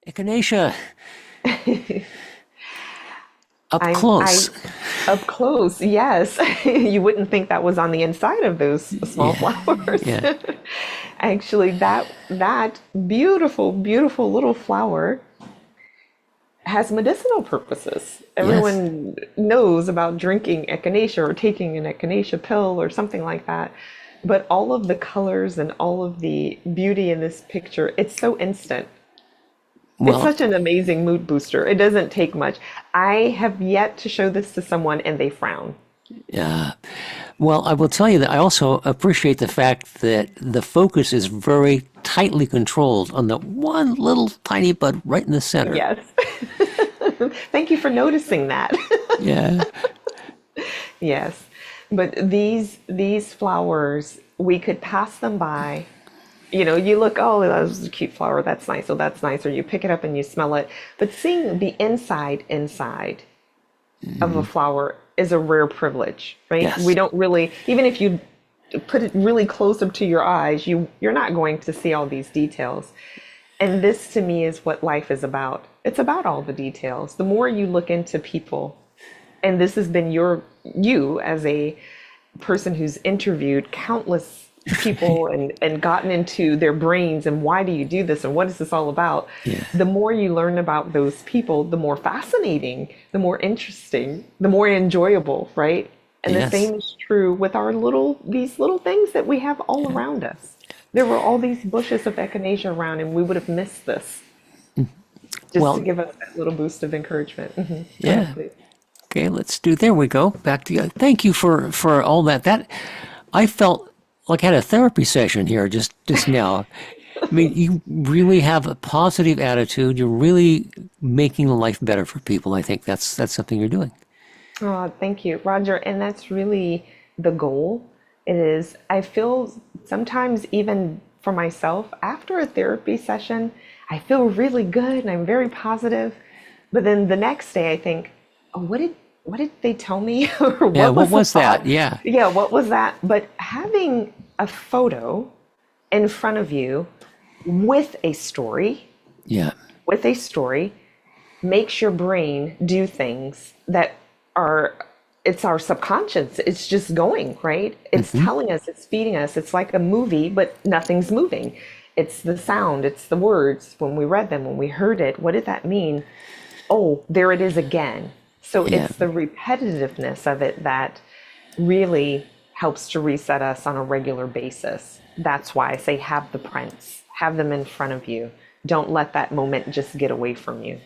Echinacea, up I close. up close, yes. You wouldn't think that was on the inside of those small Yeah, flowers. yeah, Actually, that beautiful, beautiful little flower has medicinal purposes. yes. Everyone knows about drinking echinacea or taking an echinacea pill or something like that. But all of the colors and all of the beauty in this picture, it's so instant. It's Well, such an amazing mood booster. It doesn't take much. I have yet to show this to someone and they frown. uh, well, I will tell you that I also appreciate the fact that the focus is very tightly controlled on the one little tiny bud right in the center. Yes. Thank you for noticing that. Yeah, Yes. But these flowers, we could pass them by. You know, you look, oh, that was a cute flower, that's nice, oh, that's nice, or you pick it up and you smell it. But seeing the inside of a flower is a rare privilege, right? We yes, don't really, even if you put it really close up to your eyes, you're not going to see all these details. And this to me is what life is about. It's about all the details. The more you look into people, and this has been you as a person who's interviewed countless people and gotten into their brains and why do you do this and what is this all about, yeah, the more you learn about those people, the more fascinating, the more interesting, the more enjoyable, right? And the yes. same is true with our these little things that we have all Yeah. around us. There were all these bushes of echinacea around and we would have missed this just to Well, give us that little boost of encouragement. Go ahead, yeah. please. Okay, let's do. There we go. Back to you. Thank you for all that. That I felt like I had a therapy session here just now. I mean, you really have a positive attitude. You're really making life better for people. I think that's something you're doing. Oh, thank you, Roger. And that's really the goal. It is, I feel sometimes even for myself, after a therapy session, I feel really good and I'm very positive. But then the next day I think, oh, what did they tell me? Or Yeah. what What was the was that? thought? Yeah. Yeah, what was that? But having a photo in front of you with a story, Yeah. with a story makes your brain do things that are, it's our subconscious, it's just going, right? It's Hmm. telling us, it's feeding us. It's like a movie but nothing's moving. It's the sound, it's the words. When we read them, when we heard it, what did that mean? Oh, there it is again. So Yeah. it's the repetitiveness of it that really helps to reset us on a regular basis. That's why I say have the prints, have them in front of you. Don't let that moment just get away from you.